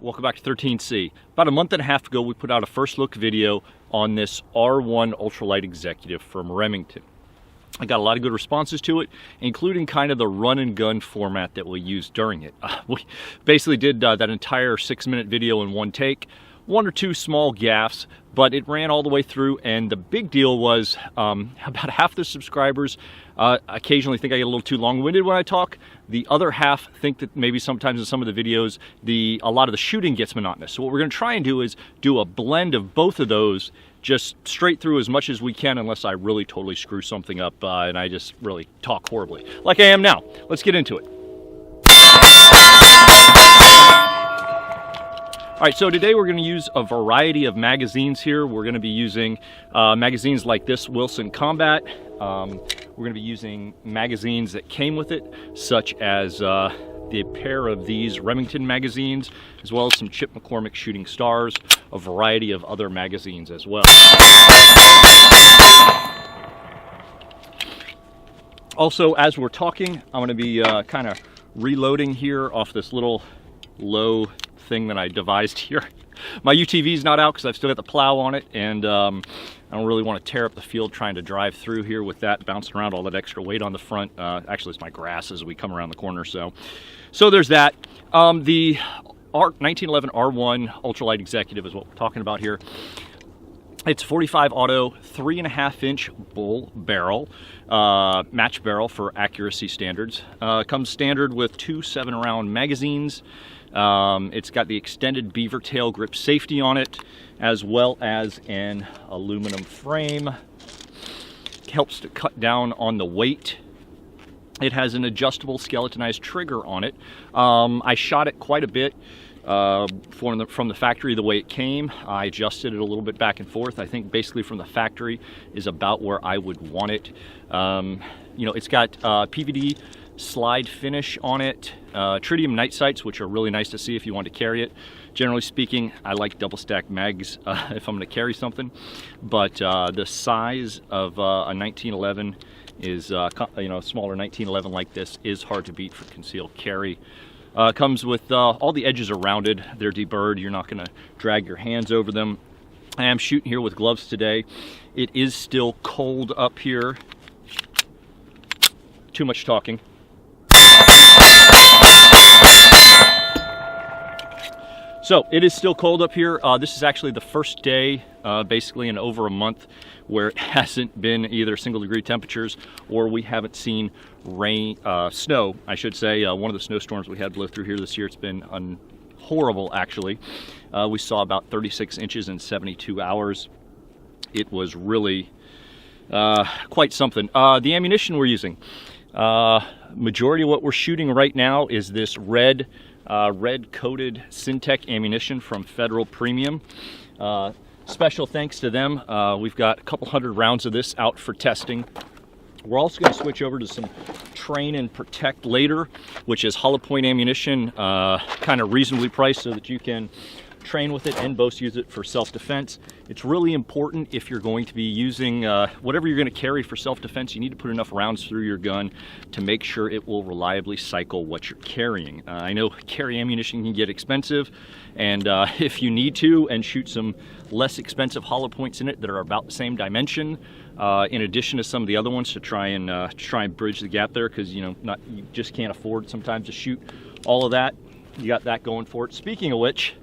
welcome back to 13C. About a month and a half ago, we put out a first look video on this R1 Ultralight Executive from Remington. I got a lot of good responses to it, including kind of the run and gun format that we used during it. We basically did that entire 6-minute video in one take, one or two small gaffes, but it ran all the way through, and the big deal was about half the subscribers occasionally think I get a little too long-winded when I talk. The other half think that maybe sometimes in some of the videos, a lot of the shooting gets monotonous. So what we're going to try and do is do a blend of both of those, just straight through as much as we can, unless I really totally screw something up and I just really talk horribly, like I am now. Let's get into it. All right, so today we're going to use a variety of magazines here. We're going to be using magazines like this Wilson Combat. We're going to be using magazines that came with it, such as the pair of these Remington magazines, as well as some Chip McCormick Shooting Stars, a variety of other magazines as well. Also, as we're talking, I'm going to be kind of reloading here off this little low thing that I devised here. My UTV is not out because I've still got the plow on it, and I don't really want to tear up the field trying to drive through here with that bouncing around, all that extra weight on the front. Actually, it's my grass as we come around the corner, so there's that. The 1911 R1 Ultralight Executive is what we're talking about here. It's 45 auto, 3.5-inch bull barrel, match barrel for accuracy standards. Comes standard with 2 7-round magazines. It's got the extended beaver tail grip safety on it, as well as an aluminum frame. Helps to cut down on the weight. It has an adjustable skeletonized trigger on it. I shot it quite a bit from the factory the way it came. I adjusted it a little bit back and forth. I think basically from the factory is about where I would want it. You know, it's got PVD slide finish on it, tritium night sights, which are really nice to see if you want to carry it. Generally speaking, I like double stack mags if I'm going to carry something, but the size of a 1911 is, you know, a smaller 1911 like this is hard to beat for concealed carry. Comes with all the edges are rounded, they're deburred, you're not going to drag your hands over them. I am shooting here with gloves today. It is still cold up here. Too much talking. So it is still cold up here. This is actually the first day, basically in over a month, where it hasn't been either single-degree temperatures or we haven't seen rain, snow, I should say. One of the snowstorms we had blow through here this year, it's been horrible, actually. We saw about 36 inches in 72 hours. It was really quite something. The ammunition we're using, majority of what we're shooting right now is this red coated Syntech ammunition from Federal Premium. Special thanks to them. We've got a couple hundred rounds of this out for testing. We're also going to switch over to some Train and Protect later, which is hollow point ammunition, kind of reasonably priced so that you can train with it and both use it for self-defense. It's really important if you're going to be using whatever you're going to carry for self-defense, you need to put enough rounds through your gun to make sure it will reliably cycle what you're carrying. I know carry ammunition can get expensive, and if you need to and shoot some less expensive hollow points in it that are about the same dimension, in addition to some of the other ones to try and bridge the gap there, because you just can't afford sometimes to shoot all of that. You got that going for it. Speaking of which,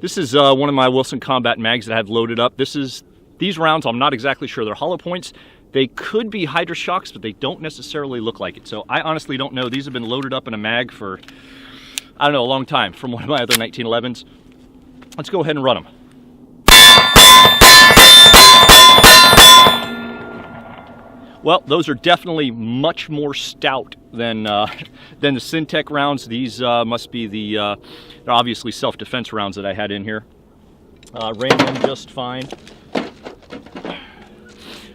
this is one of my Wilson Combat mags that I have loaded up. These rounds, I'm not exactly sure. They're hollow points. They could be Hydra Shocks, but they don't necessarily look like it. So I honestly don't know. These have been loaded up in a mag for, I don't know, a long time from one of my other 1911s. Let's go ahead and run them. Well, those are definitely much more stout than the Syntech rounds. These must be they're obviously self-defense rounds that I had in here. Ran them just fine.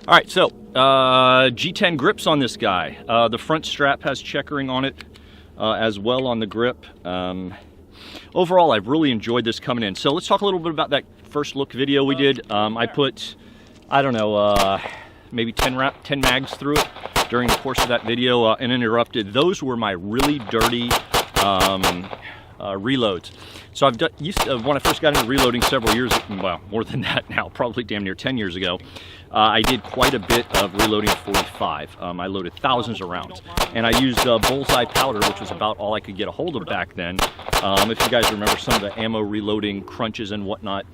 All right, so G10 Grips on this guy. The front strap has checkering on it as well on the grip. Overall, I've really enjoyed this coming in. So let's talk a little bit about that first look video we did. I put, I don't know, maybe 10 mags through it during the course of that video uninterrupted. Those were my really dirty reloads. So when I first got into reloading several years, well, more than that now, probably damn near 10 years ago, I did quite a bit of reloading 45. I loaded thousands of rounds, and I used bullseye powder, which was about all I could get a hold of back then. If you guys remember some of the ammo reloading crunches and whatnot,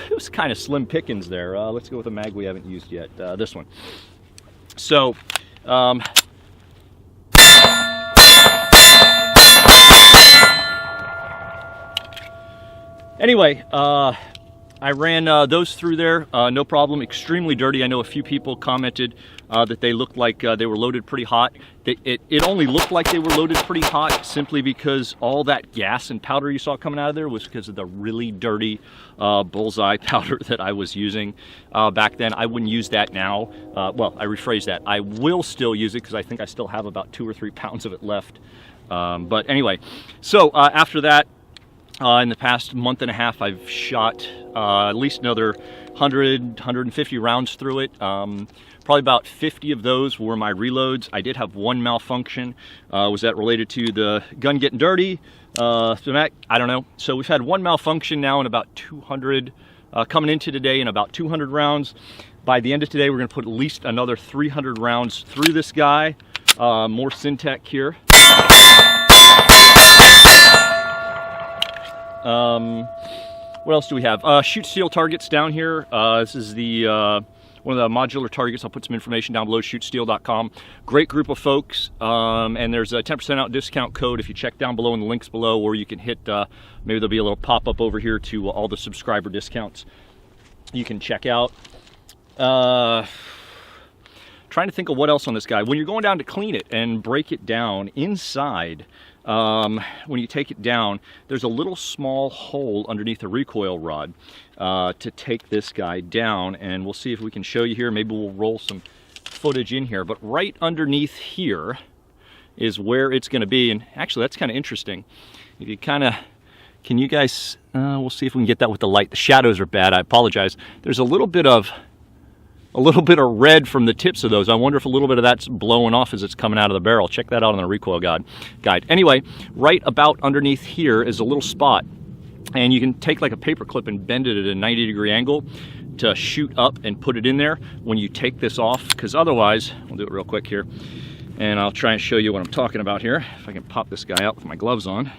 it was kind of slim pickings there. Let's go with a mag we haven't used yet, this one. So, anyway, I ran those through there, no problem, extremely dirty. I know a few people commented that they looked like they were loaded pretty hot. It only looked like they were loaded pretty hot simply because all that gas and powder you saw coming out of there was because of the really dirty bullseye powder that I was using back then. I wouldn't use that now. Well, I rephrase that. I will still use it because I think I still have about 2 or 3 pounds of it left. But anyway, so after that, in the past month and a half, I've shot at least another 100, 150 rounds through it. Probably about 50 of those were my reloads. I did have one malfunction. Was that related to the gun getting dirty? I don't know. So we've had one malfunction now in about 200, coming into today in about 200 rounds. By the end of today, we're gonna put at least another 300 rounds through this guy. More Syntech here. What else do we have? Shoot steel targets down here. This is the one of the modular targets. I'll put some information down below, shootsteel.com. Great group of folks, and there's a 10% out discount code if you check down below in the links below, or you can hit, maybe there'll be a little pop-up over here to all the subscriber discounts you can check out. Trying to think of what else on this guy. When you're going down to clean it and break it down inside, when you take it down, there's a little small hole underneath the recoil rod to take this guy down, and we'll see if we can show you here. Maybe we'll roll some footage in here, but right underneath here is where it's going to be. And actually, that's kind of interesting. If you kind of, can you guys, we'll see if we can get that with the light. The shadows are bad, I apologize. There's a little bit of red from the tips of those. I wonder if a little bit of that's blowing off as it's coming out of the barrel. Check that out on the recoil guide. Anyway, right about underneath here is a little spot, and you can take like a paper clip and bend it at a 90-degree angle to shoot up and put it in there when you take this off, because otherwise, we'll do it real quick here, and I'll try and show you what I'm talking about here. If I can pop this guy out with my gloves on.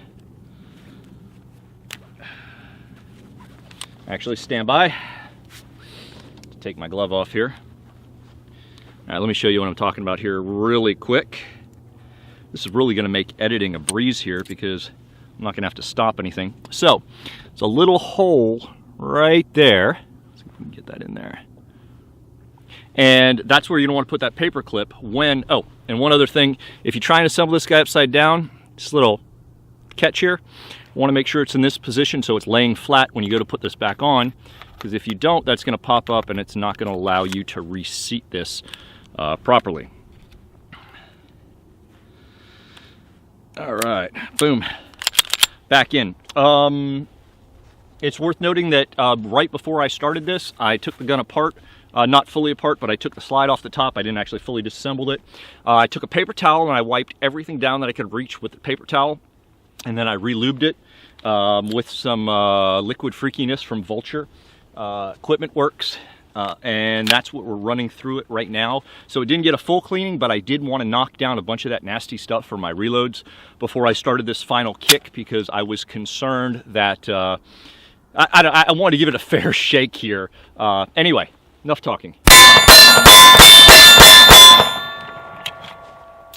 Actually, stand by. Take my glove off here. All right, let me show you what I'm talking about here really quick. This is really going to make editing a breeze here because I'm not going to have to stop anything. So, it's a little hole right there. Let's see if we can get that in there. And that's where you don't want to put that paper clip when, oh, and one other thing, if you try and assemble this guy upside down, this little catch here, you want to make sure it's in this position so it's laying flat when you go to put this back on, because if you don't, that's going to pop up and it's not going to allow you to reseat this properly. All right, boom, back in. It's worth noting that right before I started this, I took the gun apart, not fully apart, but I took the slide off the top. I didn't actually fully disassemble it. I took a paper towel and I wiped everything down that I could reach with the paper towel, and then I re-lubed it with some liquid freakiness from Vulture. Equipment Works, and that's what we're running through it right now. So it didn't get a full cleaning, but I did want to knock down a bunch of that nasty stuff for my reloads before I started this final kick, because I was concerned that I wanted to give it a fair shake here. Anyway, enough talking.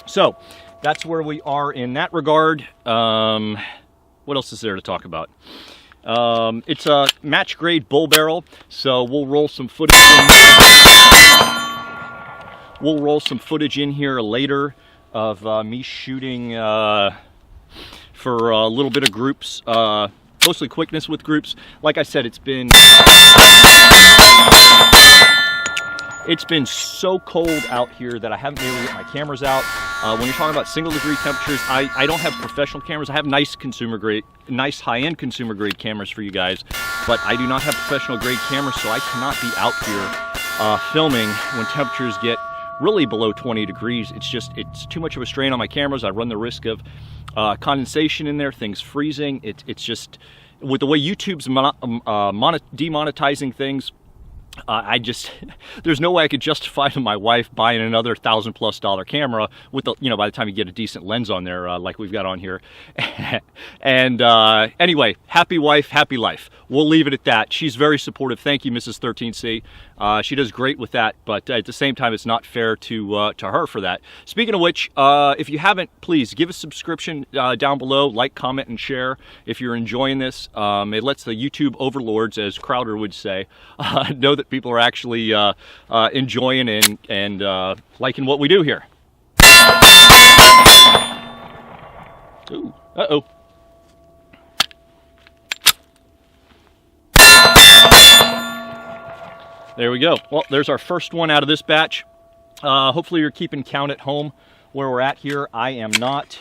So that's where we are in that regard. What else is there to talk about? It's a match grade bull barrel, so we'll roll some footage in here. We'll roll some footage in here later of me shooting for a little bit of groups, mostly quickness with groups. Like I said, it's been so cold out here that I haven't been able to get my cameras out. When you're talking about single degree temperatures, I don't have professional cameras. I have nice consumer grade, nice high-end consumer grade cameras for you guys, but I do not have professional grade cameras, so I cannot be out here filming when temperatures get really below 20 degrees. It's too much of a strain on my cameras. I run the risk of condensation in there, things freezing. It's just, with the way YouTube's demonetizing things, there's no way I could justify to my wife buying another $1,000+ camera with the, by the time you get a decent lens on there, like we've got on here. And anyway, happy wife, happy life. We'll leave it at that. She's very supportive. Thank you, Mrs. 13C. She does great with that, but at the same time, it's not fair to her for that. Speaking of which, if you haven't, please give a subscription down below, like, comment, and share if you're enjoying this. It lets the YouTube overlords, as Crowder would say, know that people are actually enjoying and liking what we do here. Ooh, uh-oh. There we go. Well, there's our first one out of this batch. Hopefully you're keeping count at home where we're at here. I am not.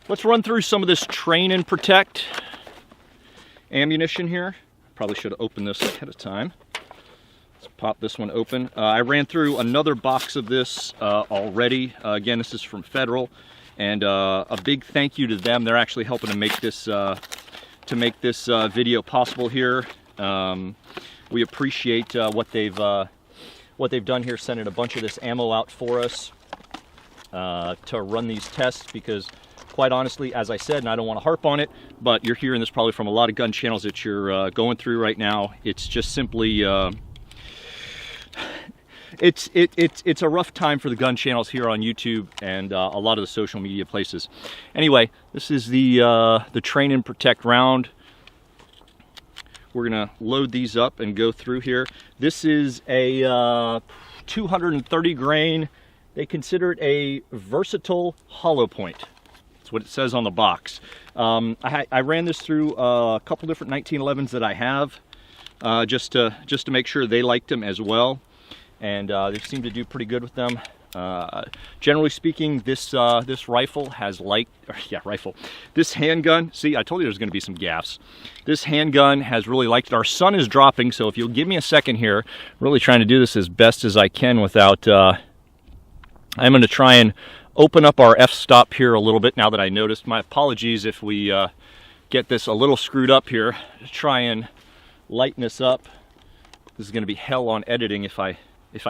Let's run through some of this Train and Protect ammunition here. Probably should have opened this ahead of time. Let's pop this one open. I ran through another box of this already. Again, this is from Federal, and a big thank you to them. They're actually helping to make this video possible here. We appreciate what they've done here, sending a bunch of this ammo out for us to run these tests, because quite honestly, as I said, and I don't want to harp on it, but you're hearing this probably from a lot of gun channels that you're going through right now. It's just simply it's a rough time for the gun channels here on YouTube and a lot of the social media places. Anyway, this is the Train and Protect round. We're gonna load these up and go through here. This is a 230 grain. They consider it a versatile hollow point. That's what it says on the box. I ran this through a couple different 1911s that I have, just to make sure they liked them as well, and they seem to do pretty good with them. Generally speaking, this rifle has this handgun. See, I told you there's going to be some gaffes. This handgun has really liked it. Our sun is dropping, so if you'll give me a second here, really trying to do this as best as I can without. I'm going to try and open up our f-stop here a little bit now that I noticed. My apologies if we get this a little screwed up here. Try and lighten this up. This is going to be hell on editing if I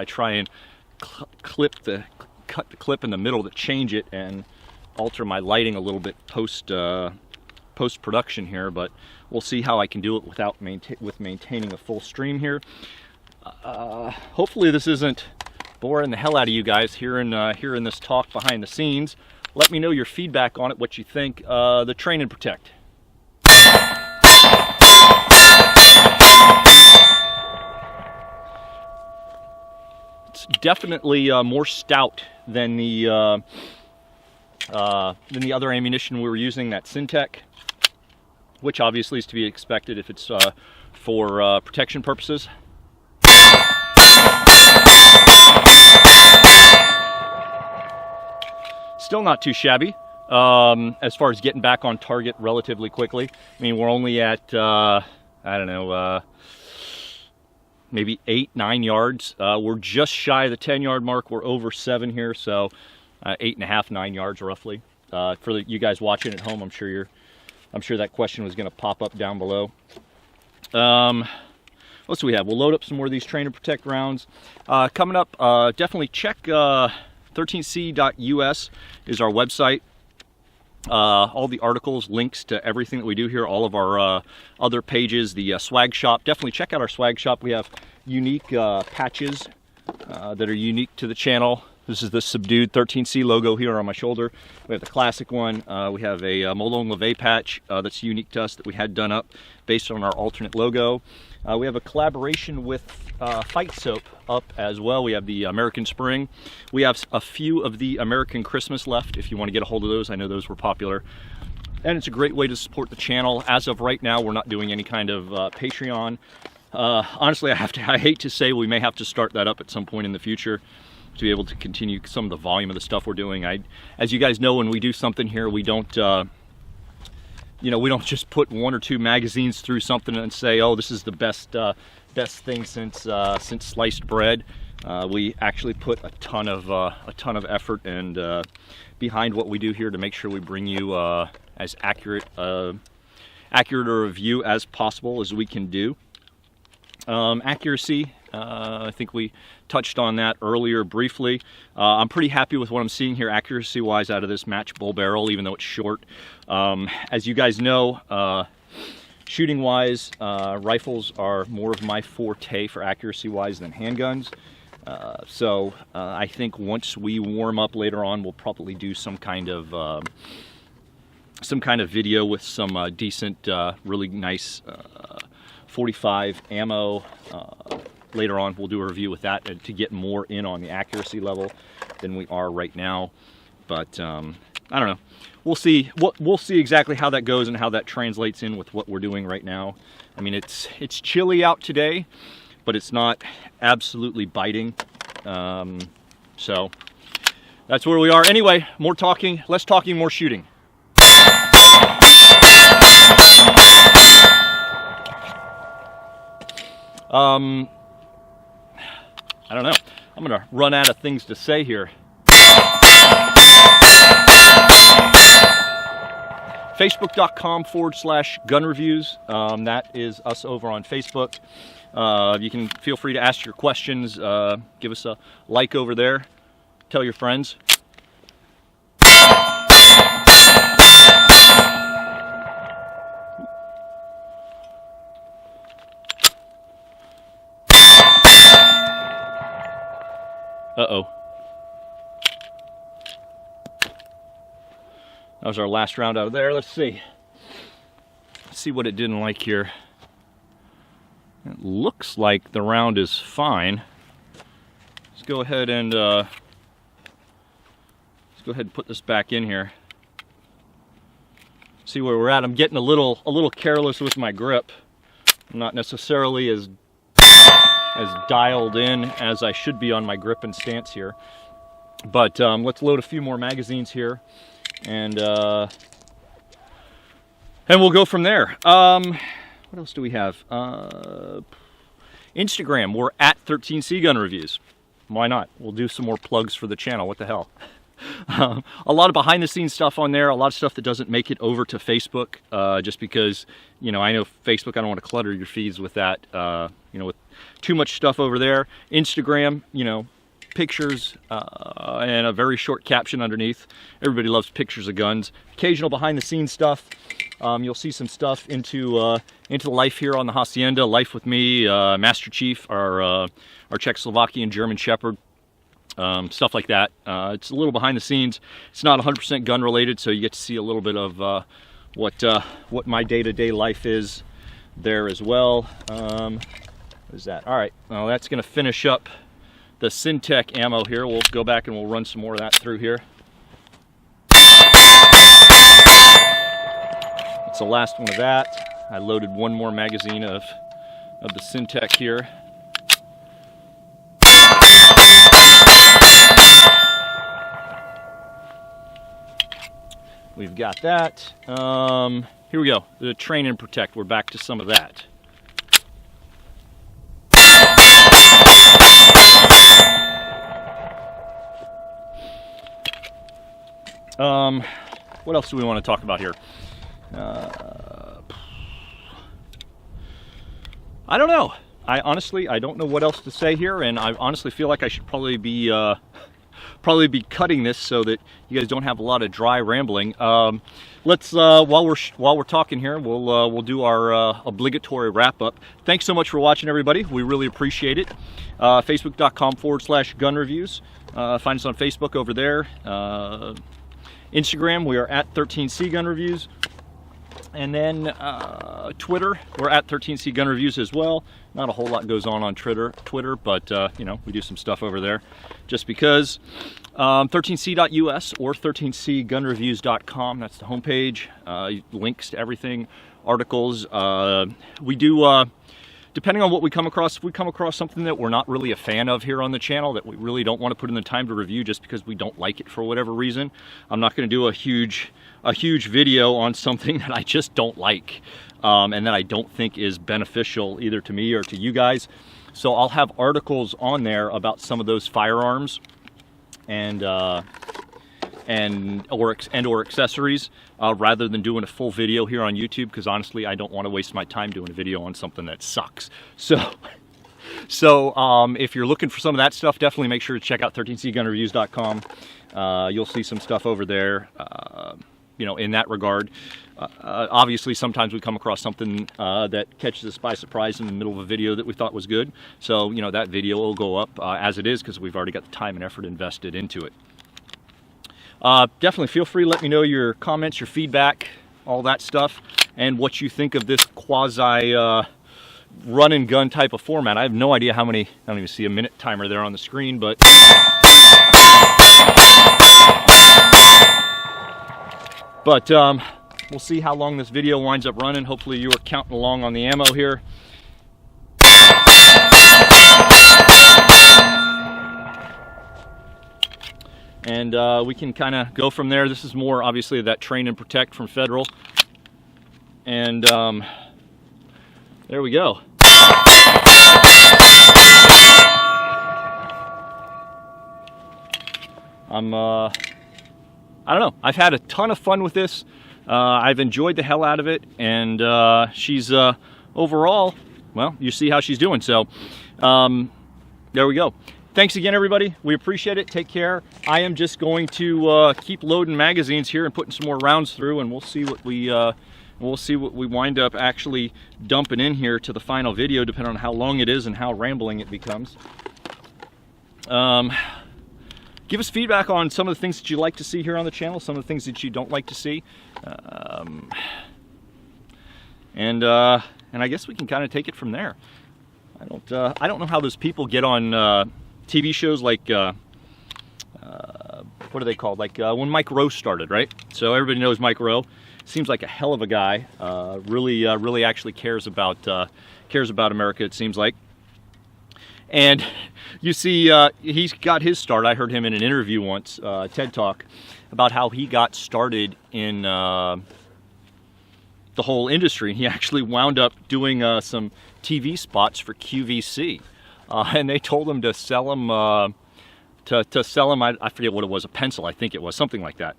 try and cut the clip in the middle to change it and alter my lighting a little bit post production here, but we'll see how I can do it without maintaining a full stream here. Hopefully this isn't boring the hell out of you guys hearing this talk behind the scenes. Let me know your feedback on it, what you think. The Train and Protect. It's definitely more stout than the other ammunition we were using, that Syntech, which obviously is to be expected if it's for protection purposes. Still not too shabby as far as getting back on target relatively quickly. I mean, we're only at I don't know, maybe 8-9 yards. We're just shy of the 10-yard mark. We're over 7 here, so 8.5-9 yards roughly. For you guys watching at home, I'm sure that question was going to pop up down below. What do we have? We'll load up some more of these Train and Protect rounds. Coming up, definitely check 13c.us is our website. All the articles, links to everything that we do here, all of our other pages, the swag shop. Definitely check out our swag shop. We have unique patches that are unique to the channel. This is the subdued 13C logo here on my shoulder. We have the classic one. We have a Malone LeVay patch that's unique to us that we had done up based on our alternate logo. We have a collaboration with Fight Soap up as well. We have the American Spring. We have a few of the American Christmas left if you want to get a hold of those. I know those were popular. And it's a great way to support the channel. As of right now, we're not doing any kind of Patreon. Honestly, I hate to say we may have to start that up at some point in the future to be able to continue some of the volume of the stuff we're doing. As you guys know, when we do something here, we don't we don't just put 1 or 2 magazines through something and say, oh, this is the best thing since sliced bread. We actually put a ton of effort and behind what we do here to make sure we bring you as accurate a review as possible as we can do. Accuracy, I think we touched on that earlier briefly. I'm pretty happy with what I'm seeing here accuracy wise out of this match bull barrel, even though it's short. As you guys know, shooting wise, rifles are more of my forte for accuracy wise than handguns. So I think once we warm up later on, we'll probably do some kind of video with some decent, really nice 45 ammo. Later on, we'll do a review with that to get more in on the accuracy level than we are right now. But I don't know. We'll see. We'll see exactly how that goes and how that translates in with what we're doing right now. I mean, it's chilly out today, but it's not absolutely biting. So that's where we are. Anyway, more talking, less talking, more shooting. I don't know. I'm gonna run out of things to say here. Facebook.com/gun reviews. That is us over on Facebook. You can feel free to ask your questions. Give us a like over there. Tell your friends. Uh-oh. That was our last round out of there. Let's see. Let's see what it didn't like here. It looks like the round is fine. Let's go ahead and put this back in here. See where we're at. I'm getting a little careless with my grip. I'm not necessarily as dialed in as I should be on my grip and stance here. But let's load a few more magazines here, and we'll go from there. What else do we have? Instagram, we're at 13C Gun Reviews. Why not? We'll do some more plugs for the channel. What the hell? A lot of behind the scenes stuff on there, a lot of stuff that doesn't make it over to Facebook, just because, you know, I know Facebook, I don't want to clutter your feeds with that, you know, with too much stuff over there. Instagram, you know, pictures and a very short caption underneath. Everybody loves pictures of guns. Occasional behind the scenes stuff. You'll see some stuff into life here on the Hacienda, life with me, Master Chief, our Czechoslovakian German Shepherd. Stuff like that. It's a little behind the scenes. It's not 100% gun related, so you get to see a little bit of what my day-to-day life is there as well. What is that? All right, well, that's going to finish up the Syntech ammo here. We'll go back and we'll run some more of that through here. That's the last one of that. I loaded one more magazine of the Syntech here. We've got that. Here we go. The Train and Protect. We're back to some of that. What else do we want to talk about here? I don't know. I don't know what else to say here, and I honestly feel like I should probably be cutting this so that you guys don't have a lot of dry rambling. Let's while we're talking here, we'll do our obligatory wrap up. Thanks so much for watching, everybody. We really appreciate it. Facebook.com/gun reviews. Find us on Facebook over there. Instagram, we are at 13C Gun Reviews. And then Twitter, we're at 13C Gun Reviews as well. Not a whole lot goes on Twitter, but you know, we do some stuff over there just because. 13c.us or 13cgunreviews.com, that's the homepage. Links to everything, articles. We do, depending on what we come across, if we come across something that we're not really a fan of here on the channel, that we really don't want to put in the time to review just because we don't like it for whatever reason, I'm not going to do a huge video on something that I just don't like, and that I don't think is beneficial either to me or to you guys. So I'll have articles on there about some of those firearms and or accessories, rather than doing a full video here on YouTube, because honestly I don't want to waste my time doing a video on something that sucks. So if you're looking for some of that stuff, definitely make sure to check out 13cgunreviews.com. You'll see some stuff over there, you know, in that regard. Obviously, sometimes we come across something that catches us by surprise in the middle of a video that we thought was good. So, you know, that video will go up as it is, because we've already got the time and effort invested into it. Definitely feel free to let me know your comments, your feedback, all that stuff, and what you think of this quasi run and gun type of format. I have no idea how many, I don't even see a minute timer there on the screen, but we'll see how long this video winds up running. Hopefully you are counting along on the ammo here. And we can kind of go from there. This is more obviously that train and protect from Federal. And there we go. I don't know. I've had a ton of fun with this. I've enjoyed the hell out of it, and she's overall, well, you see how she's doing. So there we go. Thanks again, everybody. We appreciate it. Take care. I am just going to keep loading magazines here and putting some more rounds through, and we'll see what we wind up actually dumping in here to the final video, depending on how long it is and how rambling it becomes. Give us feedback on some of the things that you like to see here on the channel, some of the things that you don't like to see, and I guess we can kind of take it from there. I don't know how those people get on TV shows like what are they called? Like when Mike Rowe started, right? So everybody knows Mike Rowe. Seems like a hell of a guy. Really actually cares about America, it seems like. And you see, he's got his start. I heard him in an interview once, TED Talk, about how he got started in the whole industry. He actually wound up doing some TV spots for QVC, and they told him to sell him I forget what it was, a pencil, I think it was, something like that.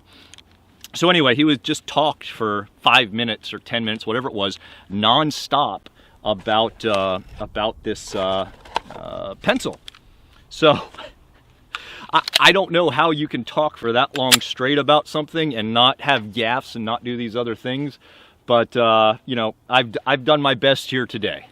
So anyway, he was just talked for 5 minutes or 10 minutes, whatever it was, non-stop about this pencil. So I don't know how you can talk for that long straight about something and not have gaffes and not do these other things, but you know, I've done my best here today.